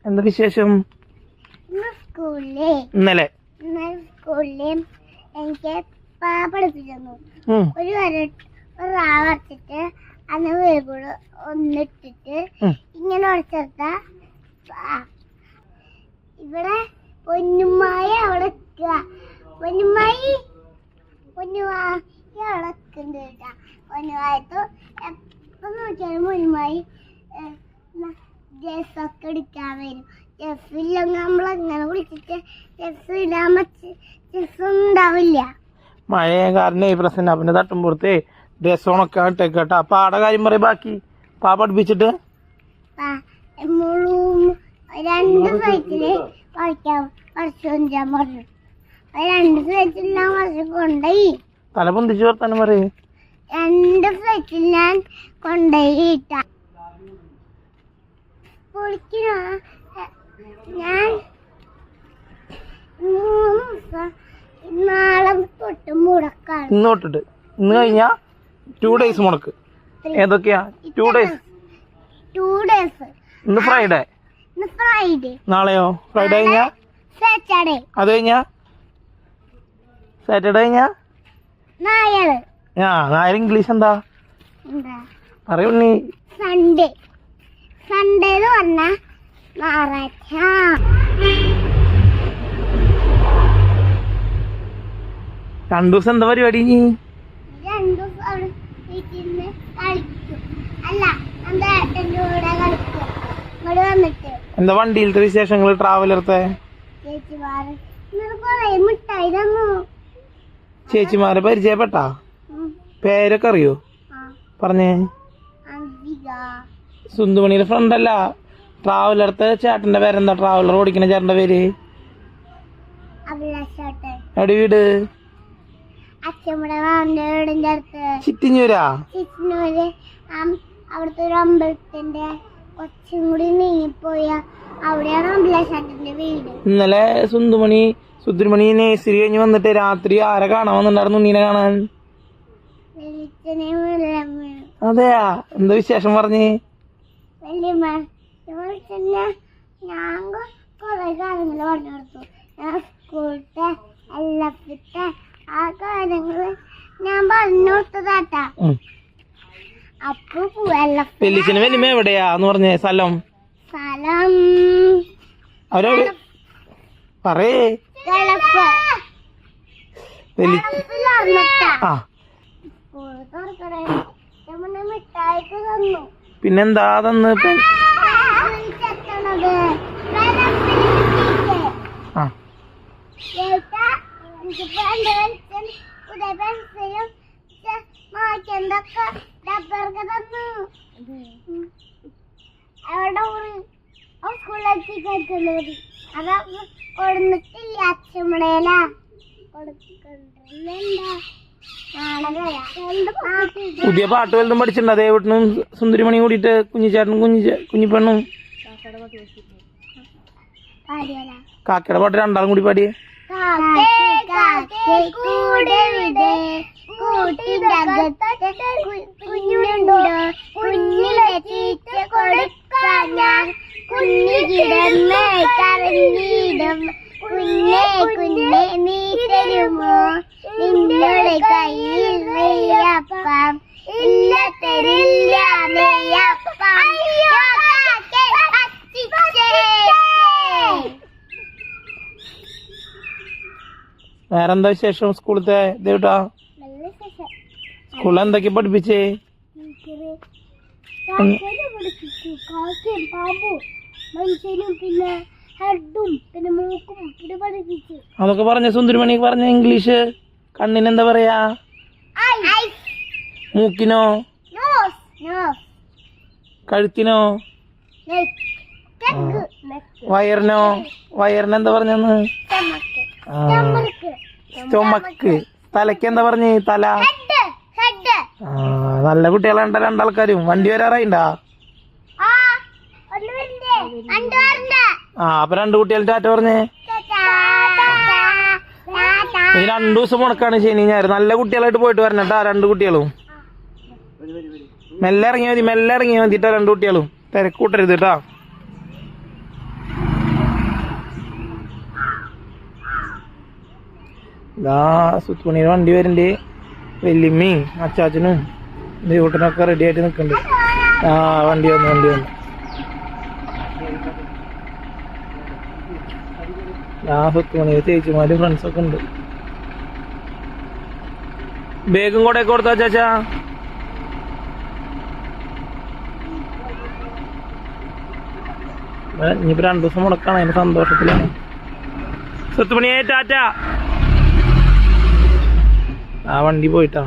എന്താ വിശേഷം? ഇന്നലെ സ്കൂളില് എനിക്ക് പഠിപ്പിച്ചു. ഒരു വരച്ചിട്ട് അന്ന് വേഗൂടെ ഒന്നിട്ടിട്ട് ഇങ്ങനെ ഉടച്ചെടുത്ത ഇവിടെ പൊന്നുമായി അവിടെ പൊന്നുമായി അവിടെ കേട്ടാ. പൊന്നുമായിട്ട് എപ്പോ നോക്കിയാലും പൊന്നുമായി ഡ്രസ്സൊക്കെ എടുക്കാൻ വരും. ഡ്രസ്സില്ലെങ്കിൽ നമ്മളങ്ങനെ വിളിച്ചിട്ട് ഡ്രസ്സ് ഇടാൻ ഡ്രസ്സൊന്നും ഉണ്ടാവില്ല. മഴയെ കാരണം ഈ പ്രശ്നം പിന്നെ തട്ടുമ്പോഴത്തേ ഡ്രസ് ഉണക്കാൻ ഇട്ടേക്കട്ടാ. പാടെ കാര്യം പറയും. ബാക്കി പഠിപ്പിച്ചിട്ട് 2 സൈറ്റില് പഠിക്കാൻ പറഞ്ഞു. 2 സൈറ്റിലെല്ലാം വർഷം കൊണ്ടുപോയി തല പൊന്തിച്ച് വർത്താനം പറയും. 2 സൈറ്റിൽ ഞാൻ കൊണ്ടുപോയി ഇട്ട ഞാൻ 3 ദിവസം നാളെ തൊട്ട് മുടക്കാണ്. ഇന്ന് തൊട്ടിട്ട് ഇന്ന് കഴിഞ്ഞാ 2 ഡേയ്സ് മുടക്ക്. ഏതൊക്കെയാ 2 ഡേയ്സ്? 2 ഡേയ്സ്. ഇന്ന് ഫ്രൈഡേ. നാളെയോ? ഫ്രൈഡേ കഴിഞ്ഞാ സാറ്റർഡേ. അത് കഴിഞ്ഞാ സാറ്റർഡേ കഴിഞ്ഞാ നായർ. നായർ ഇംഗ്ലീഷ് എന്താ പറയൂ? സൺഡേ. സൺഡേ എന്ന് പറഞ്ഞ ഞായറാഴ്ച. 2 ദിവസം എന്താ പരിപാടി? 2 ദിവസം അവിടെ വീട്ടിൽ കളിക്കും. അല്ല എന്റെ ഏട്ടൻ്റെ കൂടെ കളിക്കും. ഇവിടെ വന്നിട്ട് എന്താ വണ്ടിയിലത്തെ വിശേഷങ്ങൾ? ട്രാവലറത്തെ ചേച്ചിമാര് കൊറേ മിഠായി തന്നു. ചേച്ചിമാരെ പരിചയപ്പെട്ടാ? പേരൊക്കെ അറിയോ? പറഞ്ഞേ. സുന്ദുമണിയുടെ ഫ്രണ്ട് അല്ല. ട്രാവലറത്തെ ചേട്ടന്റെ പേരെന്താ? ട്രാവലർ ഓടിക്കുന്ന ചേട്ടന്റെ പേര്? എവിടെ വീട്? ചിറ്റിഞ്ഞൂരാ? അവിടുത്തെ ഒരു അമ്പലത്തിന്റെ കൊച്ചും കൂടി നീങ്ങിപ്പോയ അവിടെയാണ് അഭിലാഷേട്ടന്റെ വീട്. ഇന്നലെ സുന്ദുമണി നേഴ്സറി കഴിഞ്ഞ് വന്നിട്ട് രാത്രി ആരെ കാണാൻ വന്നിട്ടുണ്ടായിരുന്നു? നീനെ കാണാൻ. അതെയാ? എന്താ വിശേഷം പറഞ്ഞേ? ഞാൻ കൊറേ കാര്യങ്ങൾ പറഞ്ഞു കൊടുത്തു. ഞാൻ സ്കൂളത്തെ എല്ലാത്തെ ആ കാര്യങ്ങള് ഞാൻ പറഞ്ഞു കൊടുത്തതാട്ടാ. അപ്പൊ വെല്ലിച്ചന് വലിയ എവിടെയാന്ന് പറഞ്ഞേ? സ്ഥലം അവരോട് പറയേ. മിഠായിക്ക് തന്നു. പിന്നെന്താ തന്ന്? കൊടുത്തില്ല അച്ഛമ്മടേല പുതിയ പാട്ട് വല്ലതും പഠിച്ചിട്ടുണ്ടോ? ദേവട്ടനും സുന്ദരിമണി കൂടിയിട്ട് കുഞ്ഞിച്ചേട്ടനും കുഞ്ഞിപ്പെണ്ണും കാക്കയുടെ പാട്ട് 2 കൂടി പാടിയേ. കുഞ്ഞേ കുഞ്ഞേ നീ തരുമോ നിങ്ങളുടെ കയ്യിൽ നെയ്യപ്പം? ഇല്ല തരില്ല നെയ്യപ്പം. വേറെന്താ വിശേഷം? സ്കൂളത്തെ ദേവട്ടാ സ്കൂളിൽ എന്തൊക്കെ പഠിപ്പിച്ചേ? മനുഷ്യനും പിന്നെ ഹെഡും പിന്നെ മൂക്കും പിന്നെ പഠിപ്പിച്ചു. അതൊക്കെ പറഞ്ഞ സുന്ദരിമണി പറഞ്ഞ ഇംഗ്ലീഷ്. കണ്ണിനെന്താ പറയാ? മൂക്കിനോ? കഴുത്തിനോ? വയറിനോ? വയറിനെന്താ പറഞ്ഞെന്ന്? സ്റ്റൊമക്ക്. തലക്ക് എന്താ പറഞ്ഞേ? തല. നല്ല കുട്ടികളുണ്ട 2 ആൾക്കാരും. വണ്ടി വരാറായിണ്ടാ? അപ്പൊ 2 കുട്ടികൾ ടാറ്റ പറഞ്ഞേ. ഈ 2 ദിവസം മുടക്കാണ് ശനി ഞായർ. നല്ല കുട്ടികളായിട്ട് പോയിട്ട് വരണട്ടാ 2 കുട്ടികളും. മെല്ലെ ഇറങ്ങിയാൽ മതി. മെല്ലെ ഇറങ്ങിയാൽ മതിട്ടാ 2 കുട്ടികളും. തിരക്കൂട്ടരുത് കേട്ടാ. ഇതാ സുത്തുമണിയുടെ വണ്ടി വരുന്നുണ്ട്. വല്യമ്മയും അച്ചാച്ചനും ദൈവട്ടനൊക്കെ റെഡി ആയിട്ട് നിൽക്കുന്നുണ്ട്. ആ വണ്ടി വന്നു. ആ സുത്തുമണിയുടെ ചേച്ചിമാരും ഫ്രണ്ട്സൊക്കെ ഉണ്ട്. ബേഗും കൂടെ കൊടുത്താ ചാച്ചാ. ഇനിയിപ്പോ 2 ദിവസം മുടക്കാണ്, അതിന്റെ സന്തോഷത്തിലാണ്. സുത്തുമണിയെ ടാറ്റ. ആ വണ്ടി പോയിട്ടാ.